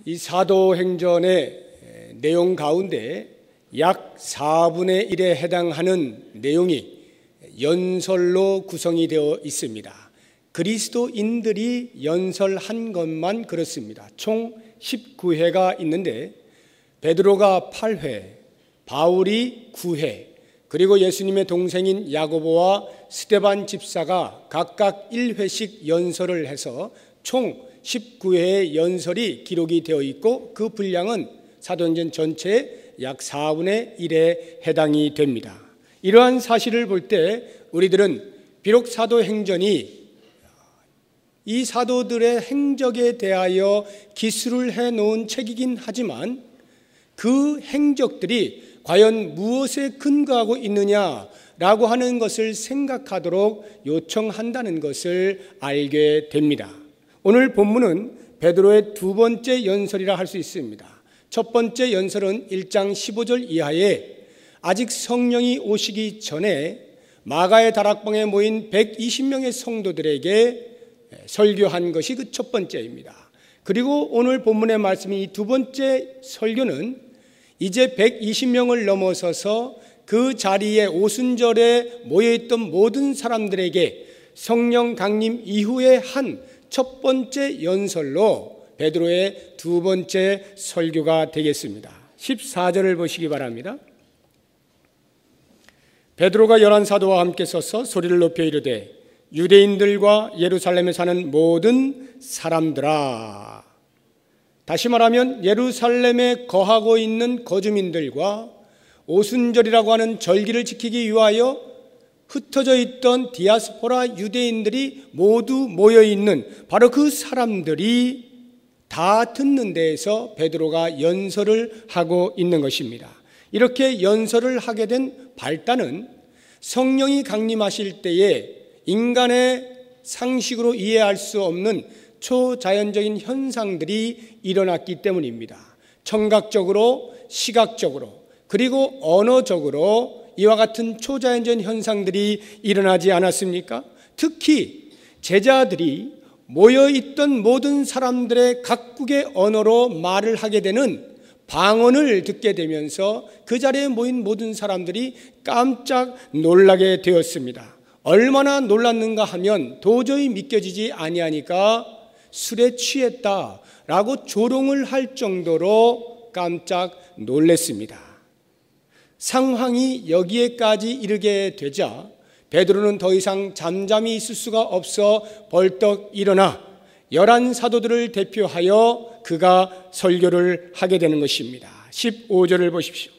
이 사도행전의 내용 가운데 약 4분의 1에 해당하는 내용이 연설로 구성이 되어 있습니다. 그리스도인들이 연설한 것만 그렇습니다. 총 19회가 있는데 베드로가 8회, 바울이 9회, 그리고 예수님의 동생인 야고보와 스데반 집사가 각각 1회씩 연설을 해서 총 19회의 연설이 기록이 되어 있고 그 분량은 사도행전 전체의 약 4분의 1에 해당이 됩니다. 이러한 사실을 볼 때 우리들은 비록 사도행전이 이 사도들의 행적에 대하여 기술을 해놓은 책이긴 하지만 그 행적들이 과연 무엇에 근거하고 있느냐라고 하는 것을 생각하도록 요청한다는 것을 알게 됩니다. 오늘 본문은 베드로의 두 번째 연설이라 할 수 있습니다. 첫 번째 연설은 1장 15절 이하에 아직 성령이 오시기 전에 마가의 다락방에 모인 120명의 성도들에게 설교한 것이 그 첫 번째입니다. 그리고 오늘 본문의 말씀이 이 두 번째 설교는 이제 120명을 넘어서서 그 자리에 오순절에 모여있던 모든 사람들에게 성령 강림 이후에 한 첫 번째 연설로 베드로의 두 번째 설교가 되겠습니다. 14절을 보시기 바랍니다. 베드로가 열한 사도와 함께 서서 소리를 높여 이르되 유대인들과 예루살렘에 사는 모든 사람들아. 다시 말하면 예루살렘에 거하고 있는 거주민들과 오순절이라고 하는 절기를 지키기 위하여 흩어져 있던 디아스포라 유대인들이 모두 모여있는 바로 그 사람들이 다 듣는 데에서 베드로가 연설을 하고 있는 것입니다. 이렇게 연설을 하게 된 발단은 성령이 강림하실 때에 인간의 상식으로 이해할 수 없는 초자연적인 현상들이 일어났기 때문입니다. 청각적으로, 시각적으로, 그리고 언어적으로 이와 같은 초자연적 현상들이 일어나지 않았습니까? 특히 제자들이 모여있던 모든 사람들의 각국의 언어로 말을 하게 되는 방언을 듣게 되면서 그 자리에 모인 모든 사람들이 깜짝 놀라게 되었습니다. 얼마나 놀랐는가 하면 도저히 믿겨지지 아니하니까 술에 취했다라고 조롱을 할 정도로 깜짝 놀랐습니다. 상황이 여기에까지 이르게 되자 베드로는 더 이상 잠잠히 있을 수가 없어 벌떡 일어나 11 사도들을 대표하여 그가 설교를 하게 되는 것입니다. 15절을 보십시오.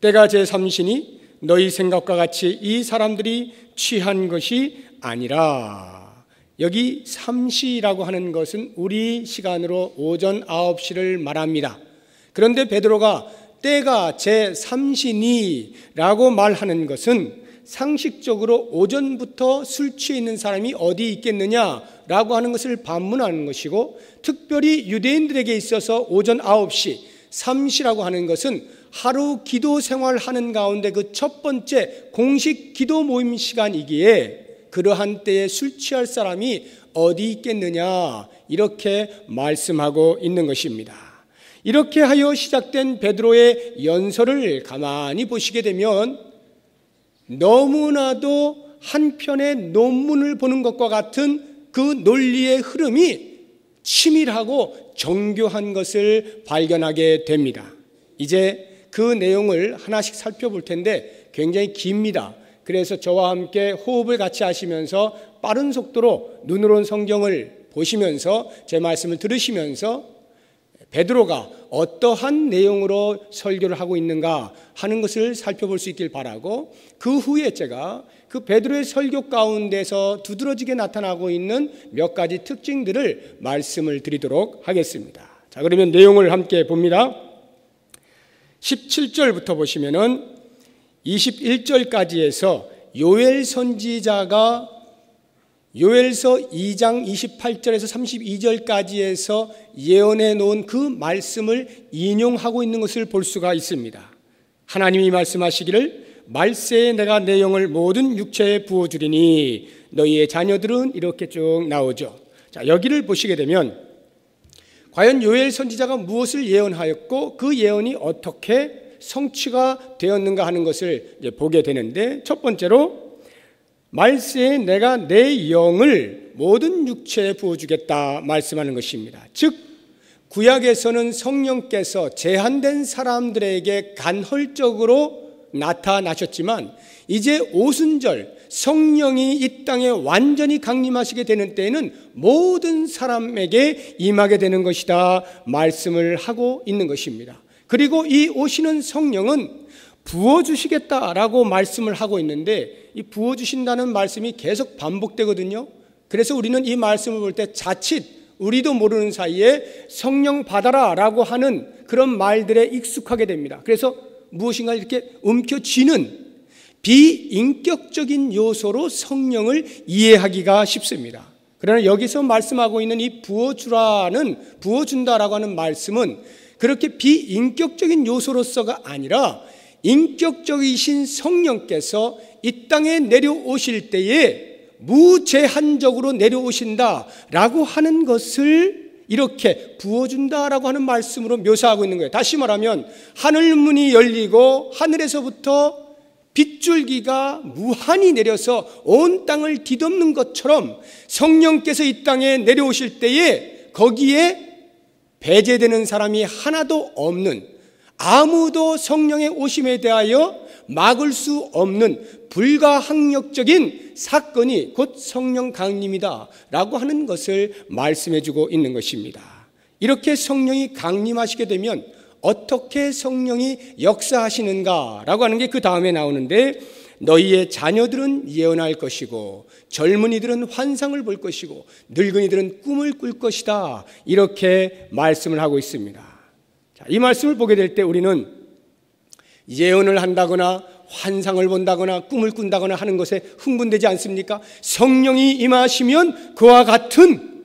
때가 제3시니 너희 생각과 같이 이 사람들이 취한 것이 아니라. 여기 3시라고 하는 것은 우리 시간으로 오전 9시를 말합니다. 그런데 베드로가 때가 제3시니 라고 말하는 것은 상식적으로 오전부터 술 취해 있는 사람이 어디 있겠느냐라고 하는 것을 반문하는 것이고, 특별히 유대인들에게 있어서 오전 9시 3시라고 하는 것은 하루 기도 생활하는 가운데 그 첫 번째 공식 기도 모임 시간이기에 그러한 때에 술 취할 사람이 어디 있겠느냐 이렇게 말씀하고 있는 것입니다. 이렇게 하여 시작된 베드로의 연설을 가만히 보시게 되면 너무나도 한편의 논문을 보는 것과 같은 그 논리의 흐름이 치밀하고 정교한 것을 발견하게 됩니다. 이제 그 내용을 하나씩 살펴볼 텐데 굉장히 깁니다. 그래서 저와 함께 호흡을 같이 하시면서 빠른 속도로 눈으로 성경을 보시면서 제 말씀을 들으시면서 베드로가 어떠한 내용으로 설교를 하고 있는가 하는 것을 살펴볼 수 있길 바라고, 그 후에 제가 그 베드로의 설교 가운데서 두드러지게 나타나고 있는 몇 가지 특징들을 말씀을 드리도록 하겠습니다. 자, 그러면 내용을 함께 봅니다. 17절부터 보시면은 21절까지에서 요엘 선지자가 요엘서 2장 28절에서 32절까지에서 예언해 놓은 그 말씀을 인용하고 있는 것을 볼 수가 있습니다. 하나님이 말씀하시기를 말세에 내가 내 영을 모든 육체에 부어주리니 너희의 자녀들은, 이렇게 쭉 나오죠. 자, 여기를 보시게 되면 과연 요엘 선지자가 무엇을 예언하였고 그 예언이 어떻게 성취가 되었는가 하는 것을 이제 보게 되는데, 첫 번째로 말세에 내가 내 영을 모든 육체에 부어주겠다 말씀하는 것입니다. 즉 구약에서는 성령께서 제한된 사람들에게 간헐적으로 나타나셨지만 이제 오순절 성령이 이 땅에 완전히 강림하시게 되는 때에는 모든 사람에게 임하게 되는 것이다 말씀을 하고 있는 것입니다. 그리고 이 오시는 성령은 부어주시겠다라고 말씀을 하고 있는데, 이 부어주신다는 말씀이 계속 반복되거든요. 그래서 우리는 이 말씀을 볼 때 자칫 우리도 모르는 사이에 성령 받아라 라고 하는 그런 말들에 익숙하게 됩니다. 그래서 무엇인가 이렇게 움켜쥐는 비인격적인 요소로 성령을 이해하기가 쉽습니다. 그러나 여기서 말씀하고 있는 이 부어준다라고 하는 말씀은 그렇게 비인격적인 요소로서가 아니라 인격적이신 성령께서 이 땅에 내려오실 때에 무제한적으로 내려오신다라고 하는 것을 이렇게 부어준다라고 하는 말씀으로 묘사하고 있는 거예요. 다시 말하면 하늘문이 열리고 하늘에서부터 빗줄기가 무한히 내려서 온 땅을 뒤덮는 것처럼 성령께서 이 땅에 내려오실 때에 거기에 배제되는 사람이 하나도 없는, 아무도 성령의 오심에 대하여 막을 수 없는 불가항력적인 사건이 곧 성령 강림이다 라고 하는 것을 말씀해 주고 있는 것입니다. 이렇게 성령이 강림하시게 되면 어떻게 성령이 역사하시는가 라고 하는 게 그 다음에 나오는데, 너희의 자녀들은 예언할 것이고 젊은이들은 환상을 볼 것이고 늙은이들은 꿈을 꿀 것이다, 이렇게 말씀을 하고 있습니다. 자, 이 말씀을 보게 될 때 우리는 예언을 한다거나 환상을 본다거나 꿈을 꾼다거나 하는 것에 흥분되지 않습니까? 성령이 임하시면 그와 같은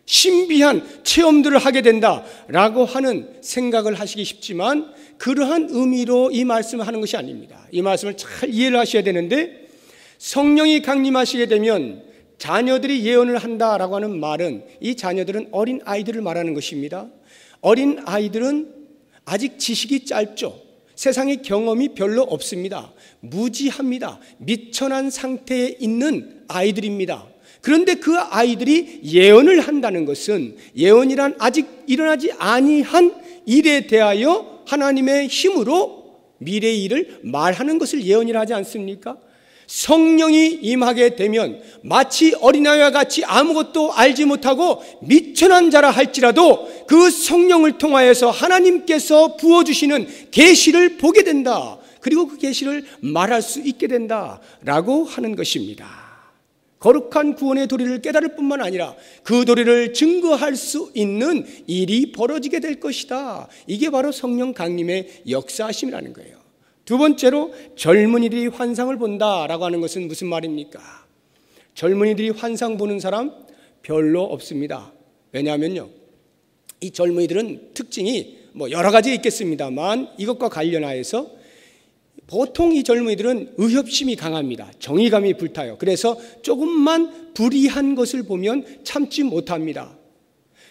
신비한 체험들을 하게 된다라고 하는 생각을 하시기 쉽지만 그러한 의미로 이 말씀을 하는 것이 아닙니다. 이 말씀을 잘 이해를 하셔야 되는데, 성령이 강림하시게 되면 자녀들이 예언을 한다라고 하는 말은 이 자녀들은 어린 아이들을 말하는 것입니다. 어린 아이들은 아직 지식이 짧죠. 세상의 경험이 별로 없습니다. 무지합니다. 미천한 상태에 있는 아이들입니다. 그런데 그 아이들이 예언을 한다는 것은 예언이란 아직 일어나지 아니한 일에 대하여 하나님의 힘으로 미래의 일을 말하는 것을 예언이라 하지 않습니까? 성령이 임하게 되면 마치 어린아이와 같이 아무것도 알지 못하고 미천한 자라 할지라도 그 성령을 통하여서 하나님께서 부어주시는 계시를 보게 된다. 그리고 그 계시를 말할 수 있게 된다라고 하는 것입니다. 거룩한 구원의 도리를 깨달을 뿐만 아니라 그 도리를 증거할 수 있는 일이 벌어지게 될 것이다. 이게 바로 성령 강림의 역사하심이라는 거예요. 두 번째로 젊은이들이 환상을 본다라고 하는 것은 무슨 말입니까? 젊은이들이 환상 보는 사람 별로 없습니다. 왜냐하면요, 이 젊은이들은 특징이 여러 가지 있겠습니다만 이것과 관련하여서 보통 이 젊은이들은 의협심이 강합니다. 정의감이 불타요. 그래서 조금만 불이한 것을 보면 참지 못합니다.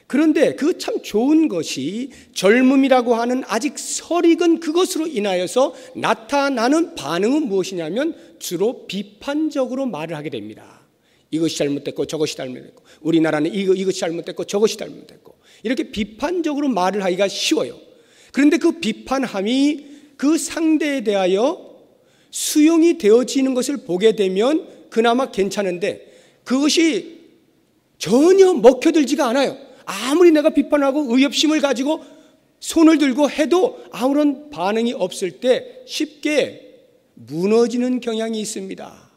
그런데 그 참 좋은 것이 젊음이라고 하는 아직 설익은 그것으로 인하여서 나타나는 반응은 무엇이냐면 주로 비판적으로 말을 하게 됩니다. 이것이 잘못됐고 저것이 잘못됐고 우리나라는 이것이 잘못됐고 저것이 잘못됐고 이렇게 비판적으로 말을 하기가 쉬워요. 그런데 그 비판함이 그 상대에 대하여 수용이 되어지는 것을 보게 되면 그나마 괜찮은데 그것이 전혀 먹혀들지가 않아요. 아무리 내가 비판하고 의협심을 가지고 손을 들고 해도 아무런 반응이 없을 때 쉽게 무너지는 경향이 있습니다.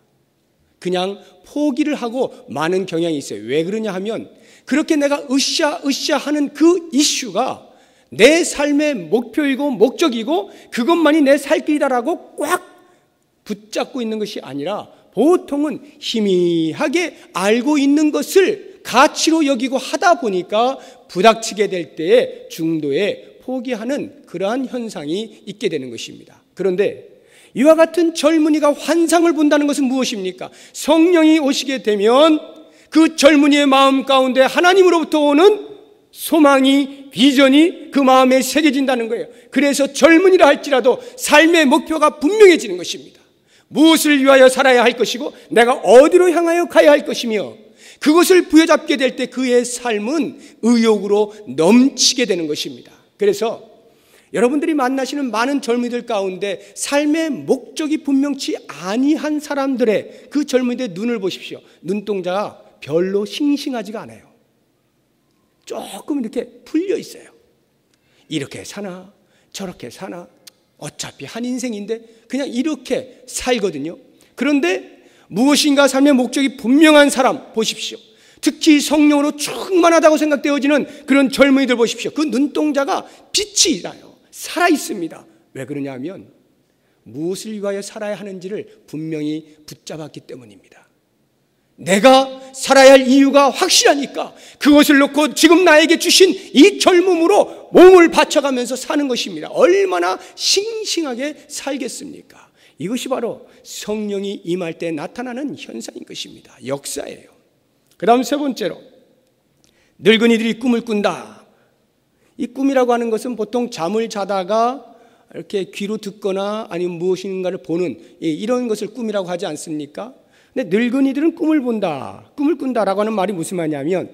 그냥 포기를 하고 마는 경향이 있어요. 왜 그러냐 하면 그렇게 내가 으쌰 하는 그 이슈가 내 삶의 목표이고 목적이고 그것만이 내 살 길이다라고 꽉 붙잡고 있는 것이 아니라 보통은 희미하게 알고 있는 것을 가치로 여기고 하다 보니까 부닥치게 될 때에 중도에 포기하는 그러한 현상이 있게 되는 것입니다. 그런데 이와 같은 젊은이가 환상을 본다는 것은 무엇입니까? 성령이 오시게 되면 그 젊은이의 마음 가운데 하나님으로부터 오는 소망이, 비전이 그 마음에 새겨진다는 거예요. 그래서 젊은이라 할지라도 삶의 목표가 분명해지는 것입니다. 무엇을 위하여 살아야 할 것이고 내가 어디로 향하여 가야 할 것이며 그것을 부여잡게 될 때 그의 삶은 의욕으로 넘치게 되는 것입니다. 그래서 여러분들이 만나시는 많은 젊은이들 가운데 삶의 목적이 분명치 아니한 사람들의 그 젊은이들의 눈을 보십시오. 눈동자가 별로 싱싱하지가 않아요. 조금 이렇게 풀려 있어요. 이렇게 사나 저렇게 사나 어차피 한 인생인데 그냥 이렇게 살거든요. 그런데 무엇인가 삶의 목적이 분명한 사람 보십시오. 특히 성령으로 충만하다고 생각되어지는 그런 젊은이들 보십시오. 그 눈동자가 빛이 나요. 살아있습니다. 왜 그러냐면 무엇을 위하여 살아야 하는지를 분명히 붙잡았기 때문입니다. 내가 살아야 할 이유가 확실하니까 그것을 놓고 지금 나에게 주신 이 젊음으로 몸을 바쳐가면서 사는 것입니다. 얼마나 싱싱하게 살겠습니까? 이것이 바로 성령이 임할 때 나타나는 현상인 것입니다. 역사예요. 그 다음 세 번째로 늙은이들이 꿈을 꾼다. 이 꿈이라고 하는 것은 보통 잠을 자다가 이렇게 귀로 듣거나 아니면 무엇인가를 보는 이런 것을 꿈이라고 하지 않습니까? 근데 늙은이들은 꿈을 본다, 꿈을 꾼다라고 하는 말이 무슨 말이냐면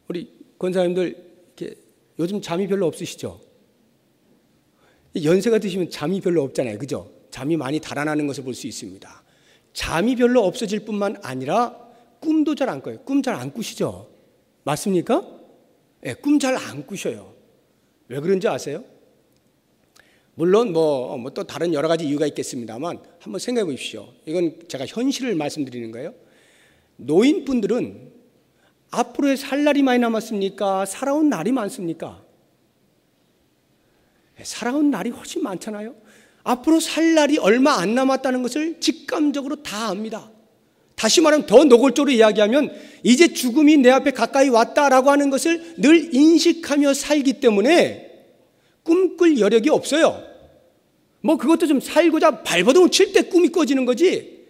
우리 권사님들 이렇게 요즘 잠이 별로 없으시죠? 연세가 드시면 잠이 별로 없잖아요. 그죠? 잠이 많이 달아나는 것을 볼 수 있습니다. 잠이 별로 없어질 뿐만 아니라 꿈도 잘 안 꿔요. 꿈 잘 안 꾸시죠? 맞습니까? 네, 꿈 잘 안 꾸셔요. 왜 그런지 아세요? 물론 또 다른 여러 가지 이유가 있겠습니다만 한번 생각해 보십시오. 이건 제가 현실을 말씀드리는 거예요. 노인분들은 앞으로의 살 날이 많이 남았습니까? 살아온 날이 많습니까? 살아온 날이 훨씬 많잖아요. 앞으로 살 날이 얼마 안 남았다는 것을 직감적으로 다 압니다. 다시 말하면 더 노골적으로 이야기하면 이제 죽음이 내 앞에 가까이 왔다라고 하는 것을 늘 인식하며 살기 때문에 꿈꿀 여력이 없어요. 그것도 좀 살고자 발버둥을 칠 때 꿈이 꿔지는 거지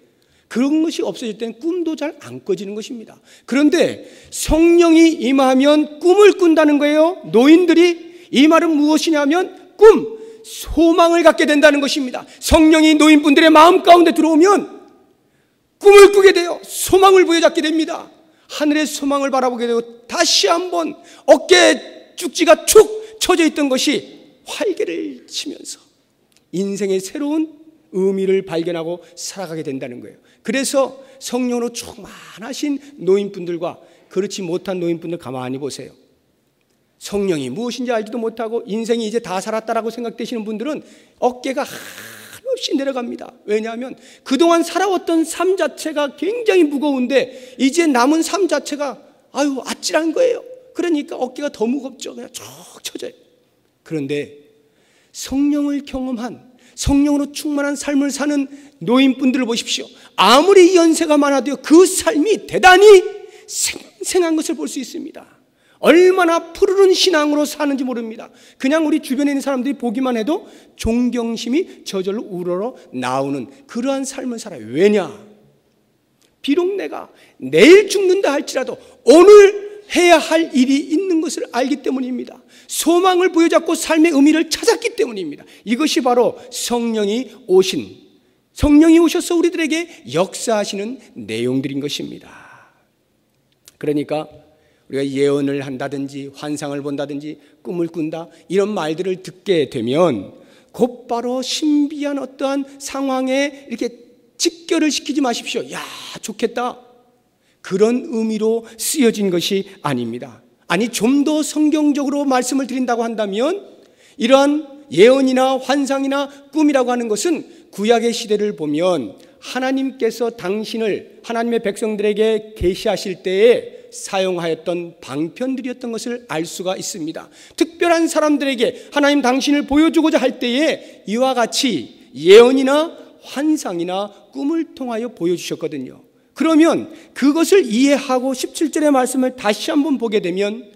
그런 것이 없어질 때는 꿈도 잘 안 꿔지는 것입니다. 그런데 성령이 임하면 꿈을 꾼다는 거예요. 노인들이 이 말은 무엇이냐면 꿈, 소망을 갖게 된다는 것입니다. 성령이 노인분들의 마음 가운데 들어오면 꿈을 꾸게 돼요. 소망을 부여잡게 됩니다. 하늘의 소망을 바라보게 되고 다시 한번 어깨에 쭉지가 축 처져 있던 것이 활개를 치면서 인생의 새로운 의미를 발견하고 살아가게 된다는 거예요. 그래서 성령으로 충만하신 노인분들과 그렇지 못한 노인분들 가만히 보세요. 성령이 무엇인지 알지도 못하고 인생이 이제 다 살았다라고 생각되시는 분들은 어깨가 한없이 내려갑니다. 왜냐하면 그동안 살아왔던 삶 자체가 굉장히 무거운데 이제 남은 삶 자체가 아찔한 거예요. 그러니까 어깨가 더 무겁죠. 그냥 쭉 쳐져요. 그런데 성령을 경험한 성령으로 충만한 삶을 사는 노인분들을 보십시오. 아무리 연세가 많아도 그 삶이 대단히 생생한 것을 볼 수 있습니다. 얼마나 푸르른 신앙으로 사는지 모릅니다. 그냥 우리 주변에 있는 사람들이 보기만 해도 존경심이 저절로 우러러 나오는 그러한 삶을 살아요. 왜냐? 비록 내가 내일 죽는다 할지라도 오늘 해야 할 일이 있는 것을 알기 때문입니다. 소망을 부여잡고 삶의 의미를 찾았기 때문입니다. 이것이 바로 성령이 오셔서 우리들에게 역사하시는 내용들인 것입니다. 그러니까 우리가 예언을 한다든지 환상을 본다든지 꿈을 꾼다 이런 말들을 듣게 되면 곧바로 신비한 어떠한 상황에 이렇게 직결을 시키지 마십시오. 야, 좋겠다. 그런 의미로 쓰여진 것이 아닙니다. 아니, 좀 더 성경적으로 말씀을 드린다고 한다면 이러한 예언이나 환상이나 꿈이라고 하는 것은 구약의 시대를 보면 하나님께서 당신을 하나님의 백성들에게 계시하실 때에 사용하였던 방편들이었던 것을 알 수가 있습니다. 특별한 사람들에게 하나님 당신을 보여주고자 할 때에 이와 같이 예언이나 환상이나 꿈을 통하여 보여주셨거든요. 그러면 그것을 이해하고 17절의 말씀을 다시 한번 보게 되면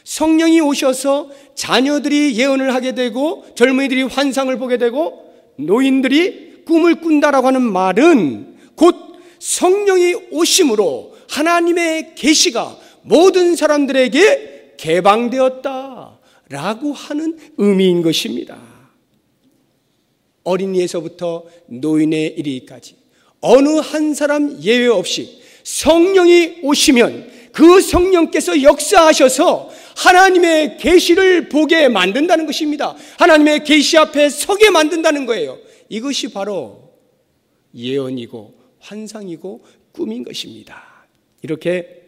성령이 오셔서 자녀들이 예언을 하게 되고 젊은이들이 환상을 보게 되고 노인들이 꿈을 꾼다라고 하는 말은 곧 성령이 오심으로 하나님의 계시가 모든 사람들에게 개방되었다라고 하는 의미인 것입니다. 어린이에서부터 노인에 이르기까지 어느 한 사람 예외 없이 성령이 오시면 그 성령께서 역사하셔서 하나님의 계시를 보게 만든다는 것입니다. 하나님의 계시 앞에 서게 만든다는 거예요. 이것이 바로 예언이고 환상이고 꿈인 것입니다. 이렇게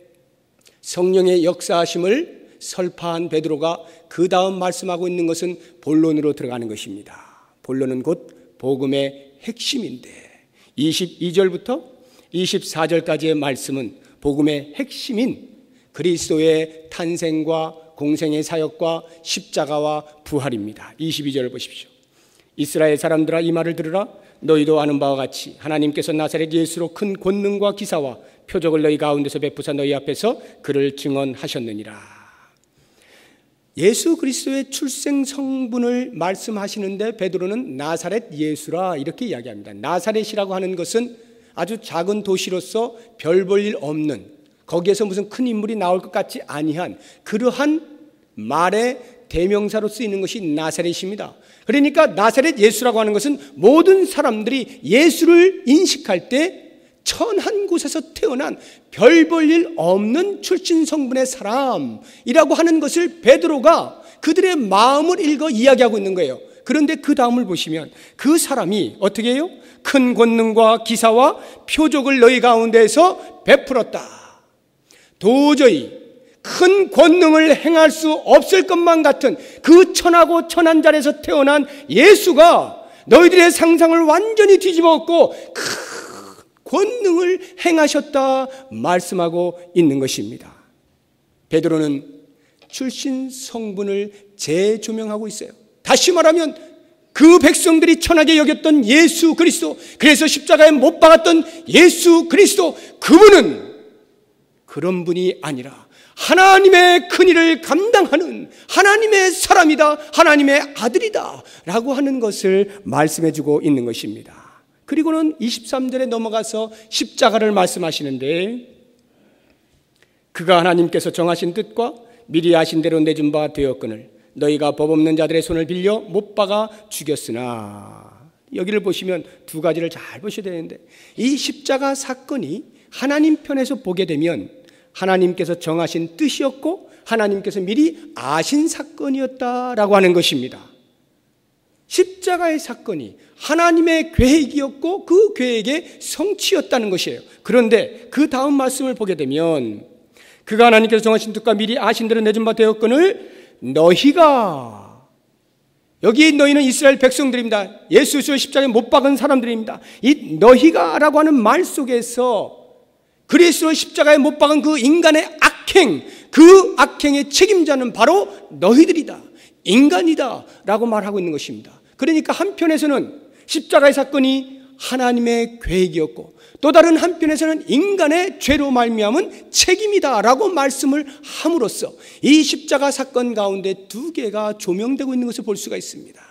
성령의 역사하심을 설파한 베드로가 그 다음 말씀하고 있는 것은 본론으로 들어가는 것입니다. 본론은 곧 복음의 핵심인데 22절부터 24절까지의 말씀은 복음의 핵심인 그리스도의 탄생과 공생의 사역과 십자가와 부활입니다. 22절을 보십시오. 이스라엘 사람들아 이 말을 들으라. 너희도 아는 바와 같이 하나님께서 나사렛 예수로 큰 권능과 기사와 표적을 너희 가운데서 베푸사 너희 앞에서 그를 증언하셨느니라. 예수 그리스도의 출생 성분을 말씀하시는데 베드로는 나사렛 예수라 이렇게 이야기합니다. 나사렛이라고 하는 것은 아주 작은 도시로서 별 볼 일 없는, 거기에서 무슨 큰 인물이 나올 것 같지 아니한 그러한 말의 대명사로 쓰이는 것이 나사렛입니다. 그러니까 나사렛 예수라고 하는 것은 모든 사람들이 예수를 인식할 때 천한 곳에서 태어난 별 볼 일 없는 출신 성분의 사람이라고 하는 것을 베드로가 그들의 마음을 읽어 이야기하고 있는 거예요. 그런데 그 다음을 보시면 그 사람이 어떻게 해요? 큰 권능과 기사와 표적을 너희 가운데에서 베풀었다. 도저히 큰 권능을 행할 수 없을 것만 같은 그 천하고 천한 자리에서 태어난 예수가 너희들의 상상을 완전히 뒤집어엎고 큰 권능을 행하셨다 말씀하고 있는 것입니다. 베드로는 출신 성분을 재조명하고 있어요. 다시 말하면 그 백성들이 천하게 여겼던 예수 그리스도, 그래서 십자가에 못 박았던 예수 그리스도, 그분은 그런 분이 아니라 하나님의 큰일을 감당하는 하나님의 사람이다, 하나님의 아들이다 라고 하는 것을 말씀해주고 있는 것입니다. 그리고는 23절에 넘어가서 십자가를 말씀하시는데 그가 하나님께서 정하신 뜻과 미리 아신 대로 내준 바 되었거늘 너희가 법 없는 자들의 손을 빌려 못 박아 죽였으나, 여기를 보시면 두 가지를 잘 보셔야 되는데 이 십자가 사건이 하나님 편에서 보게 되면 하나님께서 정하신 뜻이었고 하나님께서 미리 아신 사건이었다라고 하는 것입니다. 십자가의 사건이 하나님의 계획이었고 그 계획의 성취였다는 것이에요. 그런데 그 다음 말씀을 보게 되면 그가 하나님께서 정하신 뜻과 미리 아신 대로 내준 바 되었거늘 너희가, 여기 너희는 이스라엘 백성들입니다. 예수 그리스도의 십자가에 못 박은 사람들입니다. 이 너희가라고 하는 말 속에서 그리스도의 십자가에 못 박은 그 인간의 악행, 그 악행의 책임자는 바로 너희들이다, 인간이다 라고 말하고 있는 것입니다. 그러니까 한편에서는 십자가의 사건이 하나님의 계획이었고 또 다른 한편에서는 인간의 죄로 말미암은 책임이다 라고 말씀을 함으로써 이 십자가 사건 가운데 두 개가 조명되고 있는 것을 볼 수가 있습니다.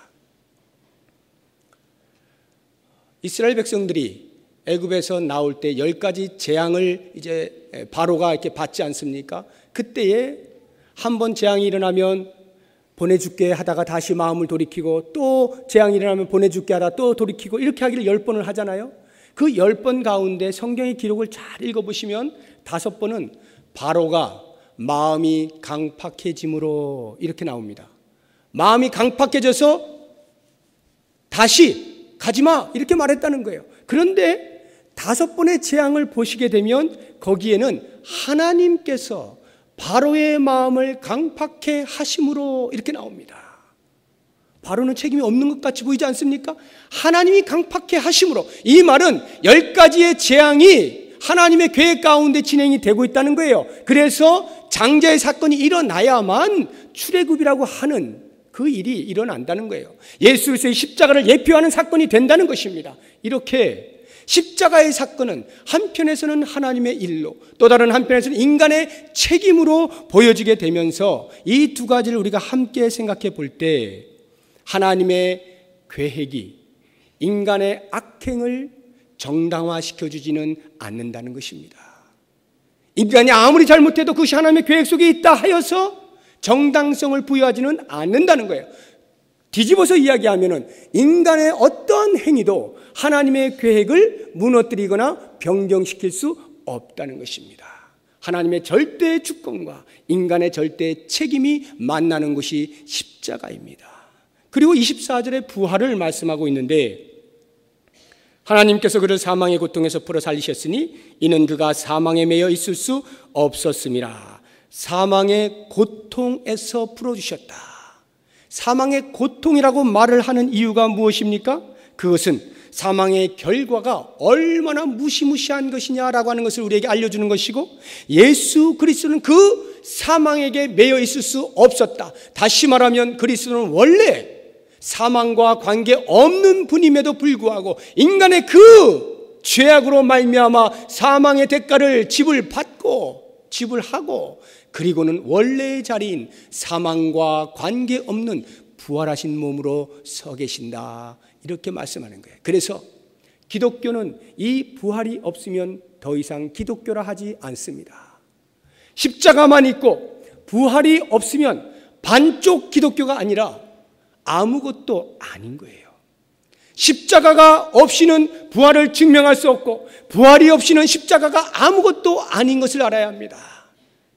이스라엘 백성들이 애굽에서 나올 때 10가지 재앙을 이제 바로가 이렇게 받지 않습니까? 그때에 한번 재앙이 일어나면 보내줄게 하다가 다시 마음을 돌이키고 또 재앙이 일어나면 보내줄게 하다 또 돌이키고 이렇게 하기를 10번을 하잖아요. 그 10번 가운데 성경의 기록을 잘 읽어보시면 5번은 바로가 마음이 강팍해짐으로 이렇게 나옵니다. 마음이 강팍해져서 다시 가지마 이렇게 말했다는 거예요. 그런데 5번의 재앙을 보시게 되면 거기에는 하나님께서 바로의 마음을 강팍해 하심으로 이렇게 나옵니다. 바로는 책임이 없는 것 같이 보이지 않습니까? 하나님이 강팍해 하심으로, 이 말은 10가지의 재앙이 하나님의 계획 가운데 진행이 되고 있다는 거예요. 그래서 장자의 사건이 일어나야만 출애굽이라고 하는 그 일이 일어난다는 거예요. 예수 그리스도의 십자가를 예표하는 사건이 된다는 것입니다. 이렇게 십자가의 사건은 한편에서는 하나님의 일로 또 다른 한편에서는 인간의 책임으로 보여지게 되면서 이 두 가지를 우리가 함께 생각해 볼 때 하나님의 계획이 인간의 악행을 정당화시켜주지는 않는다는 것입니다. 인간이 아무리 잘못해도 그것이 하나님의 계획 속에 있다 하여서 정당성을 부여하지는 않는다는 거예요. 뒤집어서 이야기하면은 인간의 어떤 행위도 하나님의 계획을 무너뜨리거나 변경시킬 수 없다는 것입니다. 하나님의 절대 주권과 인간의 절대 책임이 만나는 것이 십자가입니다. 그리고 24절에 부활을 말씀하고 있는데, 하나님께서 그를 사망의 고통에서 풀어 살리셨으니 이는 그가 사망에 매여 있을 수 없었음이라. 사망의 고통에서 풀어주셨다. 사망의 고통이라고 말을 하는 이유가 무엇입니까? 그것은 사망의 결과가 얼마나 무시무시한 것이냐라고 하는 것을 우리에게 알려주는 것이고, 예수 그리스도는 그 사망에게 매여 있을 수 없었다. 다시 말하면 그리스도는 원래 사망과 관계없는 분임에도 불구하고 인간의 그 죄악으로 말미암아 사망의 대가를 지불하고 그리고는 원래의 자리인 사망과 관계없는 부활하신 몸으로 서 계신다, 이렇게 말씀하는 거예요. 그래서 기독교는 이 부활이 없으면 더 이상 기독교라 하지 않습니다. 십자가만 있고 부활이 없으면 반쪽 기독교가 아니라 아무것도 아닌 거예요. 십자가가 없이는 부활을 증명할 수 없고 부활이 없이는 십자가가 아무것도 아닌 것을 알아야 합니다.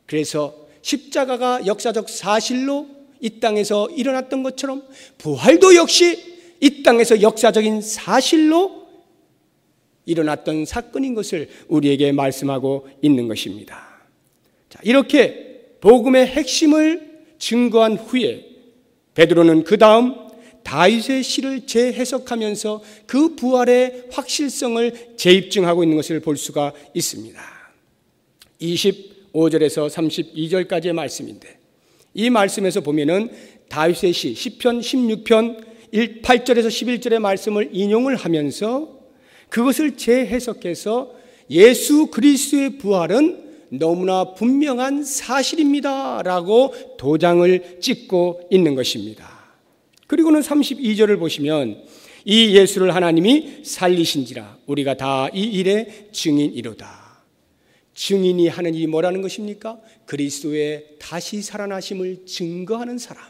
그래서 십자가가 역사적 사실로 이 땅에서 일어났던 것처럼 부활도 역시 이 땅에서 역사적인 사실로 일어났던 사건인 것을 우리에게 말씀하고 있는 것입니다. 자, 이렇게 복음의 핵심을 증거한 후에 베드로는 그 다음 다윗의 시를 재해석하면서 그 부활의 확실성을 재입증하고 있는 것을 볼 수가 있습니다. 25절에서 32절까지의 말씀인데, 이 말씀에서 보면은 다윗의 시 시편 16편 8절에서 11절의 말씀을 인용을 하면서 그것을 재해석해서 예수 그리스도의 부활은 너무나 분명한 사실입니다 라고 도장을 찍고 있는 것입니다. 그리고는 32절을 보시면 이 예수를 하나님이 살리신지라 우리가 다 이 일의 증인이로다. 증인이 하는 일이 뭐라는 것입니까? 그리스도의 다시 살아나심을 증거하는 사람,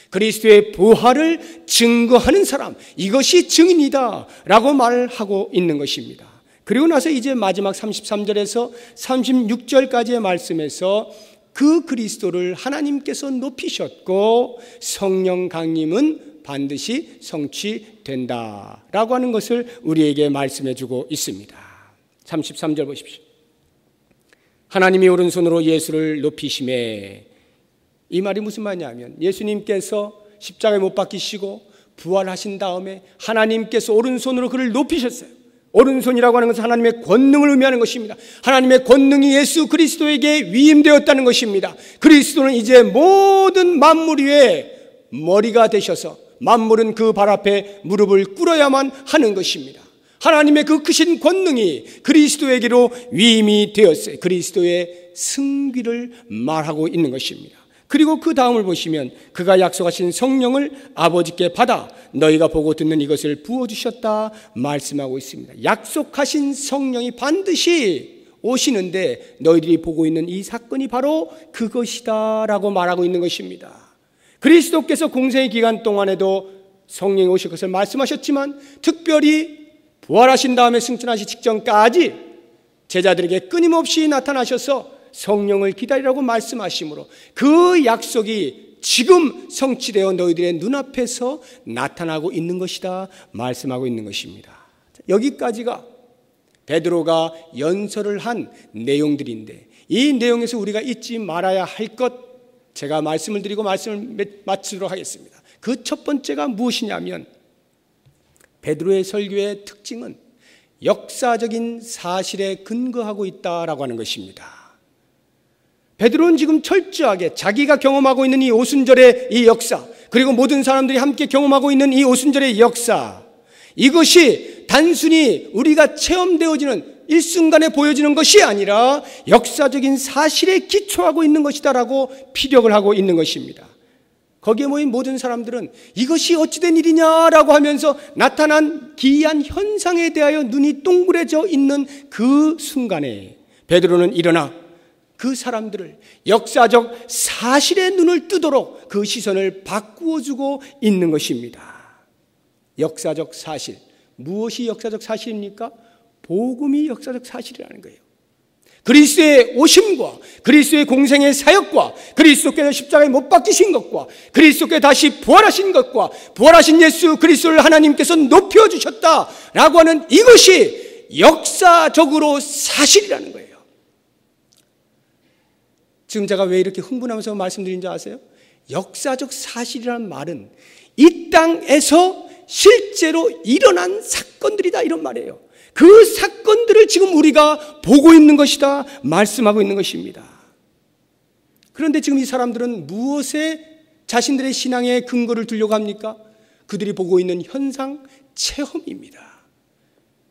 그리스도의 부활을 증거하는 사람, 이것이 증인이다 라고 말을 하고 있는 것입니다. 그리고 나서 이제 마지막 33절에서 36절까지의 말씀에서 그 그리스도를 하나님께서 높이셨고 성령 강림은 반드시 성취된다 라고 하는 것을 우리에게 말씀해 주고 있습니다. 33절 보십시오. 하나님이 오른손으로 예수를 높이심에, 이 말이 무슨 말이냐면 예수님께서 십자가에 못 박히시고 부활하신 다음에 하나님께서 오른손으로 그를 높이셨어요. 오른손이라고 하는 것은 하나님의 권능을 의미하는 것입니다. 하나님의 권능이 예수 그리스도에게 위임되었다는 것입니다. 그리스도는 이제 모든 만물 위에 머리가 되셔서 만물은 그 발 앞에 무릎을 꿇어야만 하는 것입니다. 하나님의 그 크신 권능이 그리스도에게로 위임이 되었어요. 그리스도의 승귀를 말하고 있는 것입니다. 그리고 그 다음을 보시면 그가 약속하신 성령을 아버지께 받아 너희가 보고 듣는 이것을 부어주셨다 말씀하고 있습니다. 약속하신 성령이 반드시 오시는데 너희들이 보고 있는 이 사건이 바로 그것이다 라고 말하고 있는 것입니다. 그리스도께서 공생의 기간 동안에도 성령이 오실 것을 말씀하셨지만 특별히 부활하신 다음에 승천하시 직전까지 제자들에게 끊임없이 나타나셔서 성령을 기다리라고 말씀하시므로 그 약속이 지금 성취되어 너희들의 눈앞에서 나타나고 있는 것이다 말씀하고 있는 것입니다. 여기까지가 베드로가 연설을 한 내용들인데, 이 내용에서 우리가 잊지 말아야 할 것 제가 말씀을 드리고 말씀을 마치도록 하겠습니다. 그 첫 번째가 무엇이냐면 베드로의 설교의 특징은 역사적인 사실에 근거하고 있다라고 하는 것입니다. 베드로는 지금 철저하게 자기가 경험하고 있는 이 오순절의 이 역사, 그리고 모든 사람들이 함께 경험하고 있는 이 오순절의 역사, 이것이 단순히 우리가 체험되어지는 일순간에 보여지는 것이 아니라 역사적인 사실에 기초하고 있는 것이다라고 피력을 하고 있는 것입니다. 거기에 모인 모든 사람들은 이것이 어찌된 일이냐라고 하면서 나타난 기이한 현상에 대하여 눈이 동그래져 있는 그 순간에 베드로는 일어나 그 사람들을 역사적 사실의 눈을 뜨도록 그 시선을 바꾸어 주고 있는 것입니다. 역사적 사실. 무엇이 역사적 사실입니까? 복음이 역사적 사실이라는 거예요. 그리스도의 오심과 그리스도의 공생의 사역과 그리스도께서 십자가에 못 박히신 것과 그리스도께 다시 부활하신 것과 부활하신 예수 그리스도를 하나님께서 높여주셨다라고 하는 이것이 역사적으로 사실이라는 거예요. 지금 제가 왜 이렇게 흥분하면서 말씀드린지 아세요? 역사적 사실이라는 말은 이 땅에서 실제로 일어난 사건들이다 이런 말이에요. 그 사건들을 지금 우리가 보고 있는 것이다 말씀하고 있는 것입니다. 그런데 지금 이 사람들은 무엇에 자신들의 신앙의 근거를 두려고 합니까? 그들이 보고 있는 현상, 체험입니다.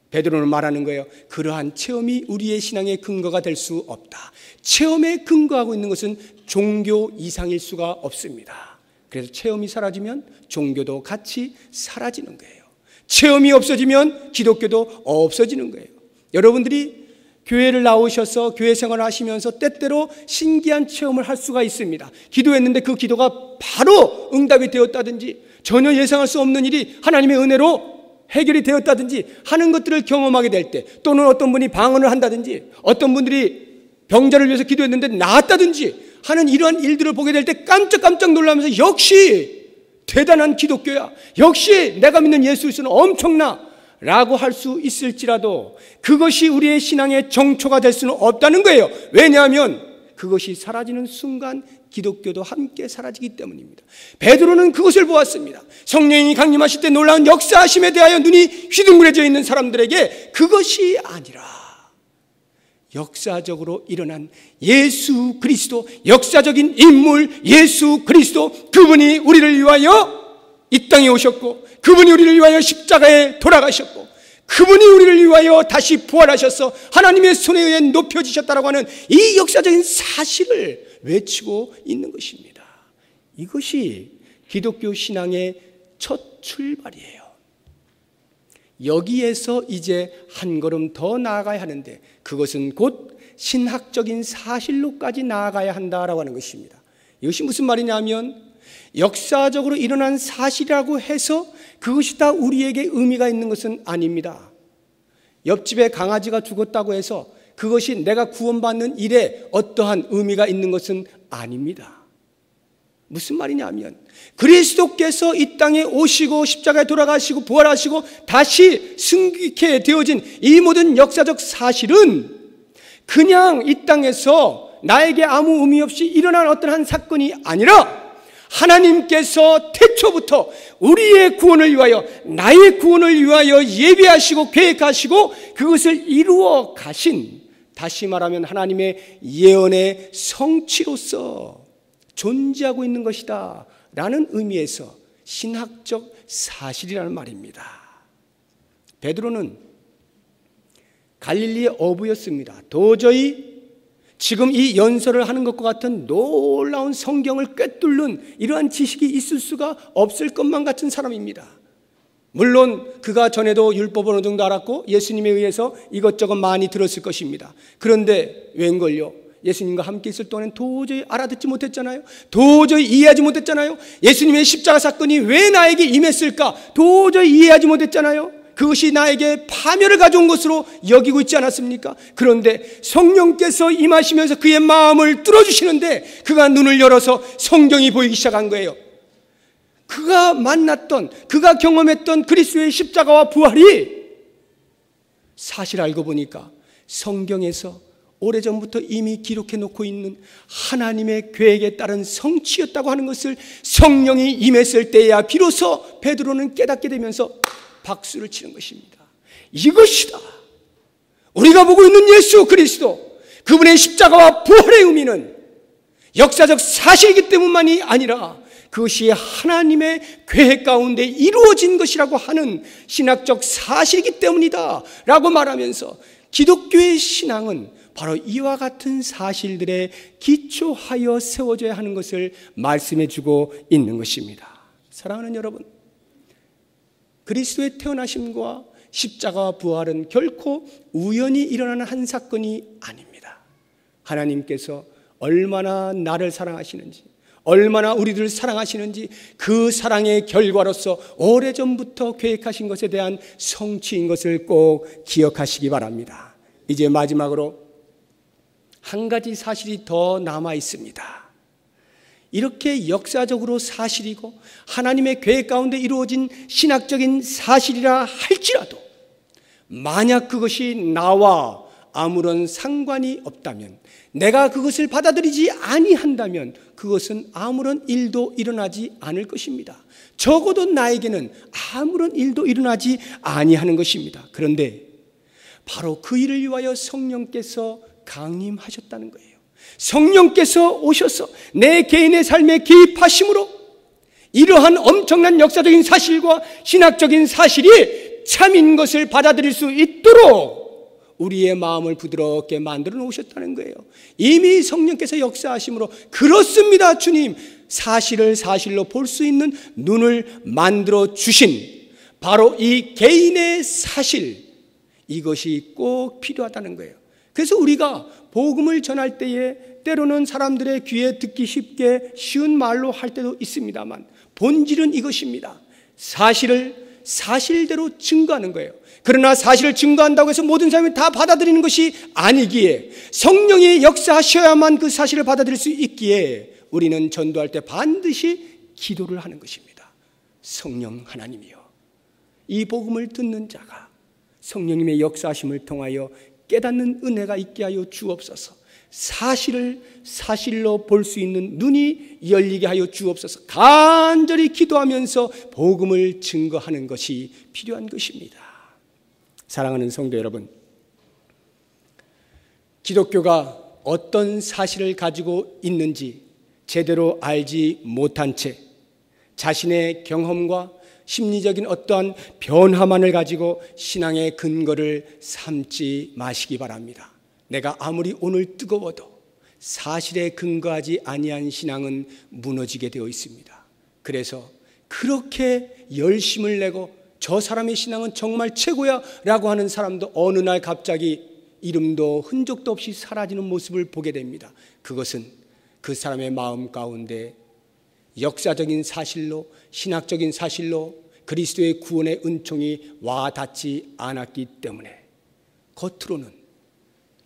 베드로는 말하는 거예요. 그러한 체험이 우리의 신앙의 근거가 될 수 없다. 체험에 근거하고 있는 것은 종교 이상일 수가 없습니다. 그래서 체험이 사라지면 종교도 같이 사라지는 거예요. 체험이 없어지면 기독교도 없어지는 거예요. 여러분들이 교회를 나오셔서 교회 생활을 하시면서 때때로 신기한 체험을 할 수가 있습니다. 기도했는데 그 기도가 바로 응답이 되었다든지 전혀 예상할 수 없는 일이 하나님의 은혜로 해결이 되었다든지 하는 것들을 경험하게 될 때, 또는 어떤 분이 방언을 한다든지 어떤 분들이 병자를 위해서 기도했는데 나았다든지 하는 이러한 일들을 보게 될 때 깜짝깜짝 놀라면서 역시 대단한 기독교야, 역시 내가 믿는 예수 그리스도는 엄청나 라고 할 수 있을지라도 그것이 우리의 신앙의 정초가 될 수는 없다는 거예요. 왜냐하면 그것이 사라지는 순간 기독교도 함께 사라지기 때문입니다. 베드로는 그것을 보았습니다. 성령이 강림하실 때 놀라운 역사하심에 대하여 눈이 휘둥그레져 있는 사람들에게 그것이 아니라 역사적으로 일어난 예수 그리스도, 역사적인 인물 예수 그리스도, 그분이 우리를 위하여 이 땅에 오셨고 그분이 우리를 위하여 십자가에 돌아가셨고 그분이 우리를 위하여 다시 부활하셔서 하나님의 손에 의해 높여지셨다라고 하는 이 역사적인 사실을 외치고 있는 것입니다. 이것이 기독교 신앙의 첫 출발이에요. 여기에서 이제 한 걸음 더 나아가야 하는데 그것은 곧 신학적인 사실로까지 나아가야 한다라고 하는 것입니다. 이것이 무슨 말이냐면 역사적으로 일어난 사실이라고 해서 그것이 다 우리에게 의미가 있는 것은 아닙니다. 옆집에 강아지가 죽었다고 해서 그것이 내가 구원받는 일에 어떠한 의미가 있는 것은 아닙니다. 무슨 말이냐면 그리스도께서 이 땅에 오시고 십자가에 돌아가시고 부활하시고 다시 승리케 되어진 이 모든 역사적 사실은 그냥 이 땅에서 나에게 아무 의미 없이 일어난 어떤 한 사건이 아니라 하나님께서 태초부터 우리의 구원을 위하여, 나의 구원을 위하여 예비하시고 계획하시고 그것을 이루어 가신, 다시 말하면 하나님의 예언의 성취로서 존재하고 있는 것이다 라는 의미에서 신학적 사실이라는 말입니다. 베드로는 갈릴리의 어부였습니다. 도저히 지금 이 연설을 하는 것과 같은 놀라운 성경을 꿰뚫는 이러한 지식이 있을 수가 없을 것만 같은 사람입니다. 물론 그가 전에도 율법을 어느 정도 알았고 예수님에 의해서 이것저것 많이 들었을 것입니다. 그런데 웬걸요? 예수님과 함께 있을 동안엔 도저히 알아듣지 못했잖아요. 도저히 이해하지 못했잖아요. 예수님의 십자가 사건이 왜 나에게 임했을까? 도저히 이해하지 못했잖아요. 그것이 나에게 파멸을 가져온 것으로 여기고 있지 않았습니까? 그런데 성령께서 임하시면서 그의 마음을 뚫어주시는데 그가 눈을 열어서 성경이 보이기 시작한 거예요. 그가 만났던, 그가 경험했던 그리스도의 십자가와 부활이 사실 알고 보니까 성경에서 오래전부터 이미 기록해 놓고 있는 하나님의 계획에 따른 성취였다고 하는 것을 성령이 임했을 때야 비로소 베드로는 깨닫게 되면서 박수를 치는 것입니다. 이것이다. 우리가 보고 있는 예수 그리스도, 그분의 십자가와 부활의 의미는 역사적 사실이기 때문만이 아니라 그것이 하나님의 계획 가운데 이루어진 것이라고 하는 신학적 사실이기 때문이다 라고 말하면서 기독교의 신앙은 바로 이와 같은 사실들에 기초하여 세워져야 하는 것을 말씀해 주고 있는 것입니다. 사랑하는 여러분, 그리스도의 태어나심과 십자가와 부활은 결코 우연히 일어나는 한 사건이 아닙니다. 하나님께서 얼마나 나를 사랑하시는지, 얼마나 우리들을 사랑하시는지 그 사랑의 결과로서 오래전부터 계획하신 것에 대한 성취인 것을 꼭 기억하시기 바랍니다. 이제 마지막으로 한 가지 사실이 더 남아 있습니다. 이렇게 역사적으로 사실이고 하나님의 계획 가운데 이루어진 신학적인 사실이라 할지라도 만약 그것이 나와 아무런 상관이 없다면, 내가 그것을 받아들이지 아니한다면 그것은 아무런 일도 일어나지 않을 것입니다. 적어도 나에게는 아무런 일도 일어나지 아니하는 것입니다. 그런데 바로 그 일을 위하여 성령께서 강림하셨다는 거예요. 성령께서 오셔서 내 개인의 삶에 개입하심으로 이러한 엄청난 역사적인 사실과 신학적인 사실이 참인 것을 받아들일 수 있도록 우리의 마음을 부드럽게 만들어 놓으셨다는 거예요. 이미 성령께서 역사하심으로 그렇습니다 주님, 사실을 사실로 볼 수 있는 눈을 만들어 주신 바로 이 개인의 사실, 이것이 꼭 필요하다는 거예요. 그래서 우리가 복음을 전할 때에 때로는 사람들의 귀에 듣기 쉽게 쉬운 말로 할 때도 있습니다만 본질은 이것입니다. 사실을 사실대로 증거하는 거예요. 그러나 사실을 증거한다고 해서 모든 사람이 다 받아들이는 것이 아니기에 성령이 역사하셔야만 그 사실을 받아들일 수 있기에 우리는 전도할 때 반드시 기도를 하는 것입니다. 성령 하나님이여, 이 복음을 듣는 자가 성령님의 역사하심을 통하여 깨닫는 은혜가 있게 하여 주옵소서. 사실을 사실로 볼 수 있는 눈이 열리게 하여 주옵소서. 간절히 기도하면서 복음을 증거하는 것이 필요한 것입니다. 사랑하는 성도 여러분, 기독교가 어떤 사실을 가지고 있는지 제대로 알지 못한 채 자신의 경험과 심리적인 어떠한 변화만을 가지고 신앙의 근거를 삼지 마시기 바랍니다. 내가 아무리 오늘 뜨거워도 사실에 근거하지 아니한 신앙은 무너지게 되어 있습니다. 그래서 그렇게 열심을 내고 저 사람의 신앙은 정말 최고야 라고 하는 사람도 어느 날 갑자기 이름도 흔적도 없이 사라지는 모습을 보게 됩니다. 그것은 그 사람의 마음 가운데 역사적인 사실로, 신학적인 사실로 그리스도의 구원의 은총이 와 닿지 않았기 때문에 겉으로는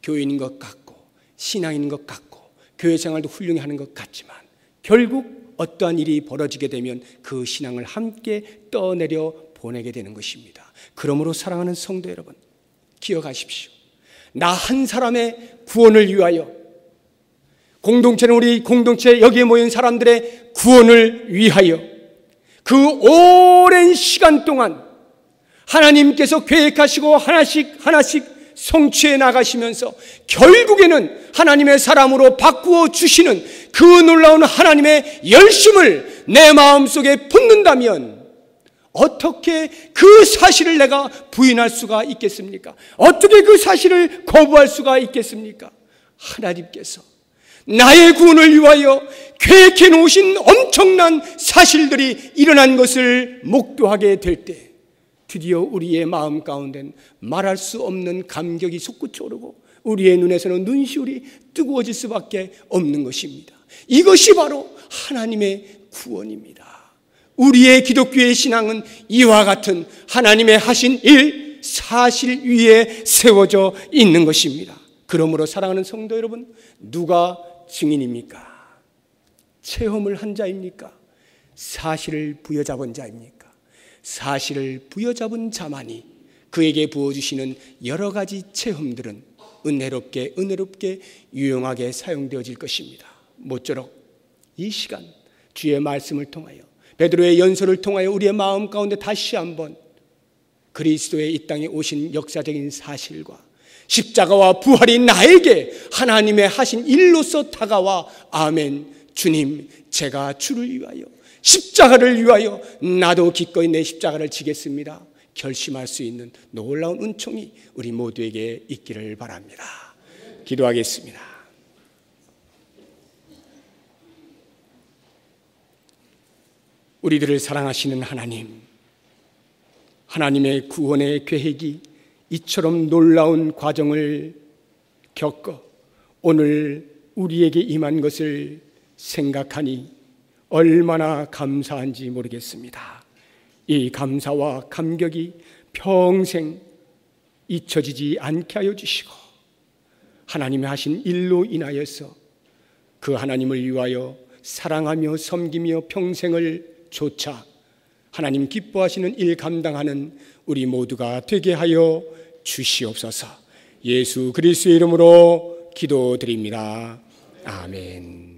교인인 것 같고 신앙인 것 같고 교회 생활도 훌륭히 하는 것 같지만 결국 어떠한 일이 벌어지게 되면 그 신앙을 함께 떠내려 보내게 되는 것입니다. 그러므로 사랑하는 성도 여러분, 기억하십시오. 나 한 사람의 구원을 위하여, 공동체는 우리 공동체 여기에 모인 사람들의 구원을 위하여 그 오랜 시간 동안 하나님께서 계획하시고 하나씩 성취해 나가시면서 결국에는 하나님의 사람으로 바꾸어 주시는 그 놀라운 하나님의 열심을 내 마음속에 품는다면 어떻게 그 사실을 내가 부인할 수가 있겠습니까? 어떻게 그 사실을 거부할 수가 있겠습니까? 하나님께서 나의 구원을 위하여 계획해 놓으신 엄청난 사실들이 일어난 것을 목도하게 될 때 드디어 우리의 마음 가운데는 말할 수 없는 감격이 솟구쳐 오르고 우리의 눈에서는 눈시울이 뜨거워질 수밖에 없는 것입니다. 이것이 바로 하나님의 구원입니다. 우리의 기독교의 신앙은 이와 같은 하나님의 하신 일, 사실 위에 세워져 있는 것입니다. 그러므로 사랑하는 성도 여러분, 누가 증인입니까? 체험을 한 자입니까? 사실을 부여잡은 자입니까? 사실을 부여잡은 자만이 그에게 부어주시는 여러 가지 체험들은 은혜롭게 유용하게 사용되어질 것입니다. 모쪼록 이 시간 주의 말씀을 통하여 베드로의 연설을 통하여 우리의 마음 가운데 다시 한번 그리스도의 이 땅에 오신 역사적인 사실과 십자가와 부활이 나에게 하나님의 하신 일로서 다가와 아멘, 주님 제가 주를 위하여 십자가를 위하여 나도 기꺼이 내 십자가를 지겠습니다 결심할 수 있는 놀라운 은총이 우리 모두에게 있기를 바랍니다. 기도하겠습니다. 우리들을 사랑하시는 하나님, 하나님의 구원의 계획이 이처럼 놀라운 과정을 겪어 오늘 우리에게 임한 것을 생각하니 얼마나 감사한지 모르겠습니다. 이 감사와 감격이 평생 잊혀지지 않게 하여 주시고 하나님이 하신 일로 인하여서 그 하나님을 위하여 사랑하며 섬기며 평생을 좇아 하나님 기뻐하시는 일 감당하는 우리 모두가 되게 하여 주시옵소서. 예수 그리스도의 이름으로 기도드립니다. 아멘.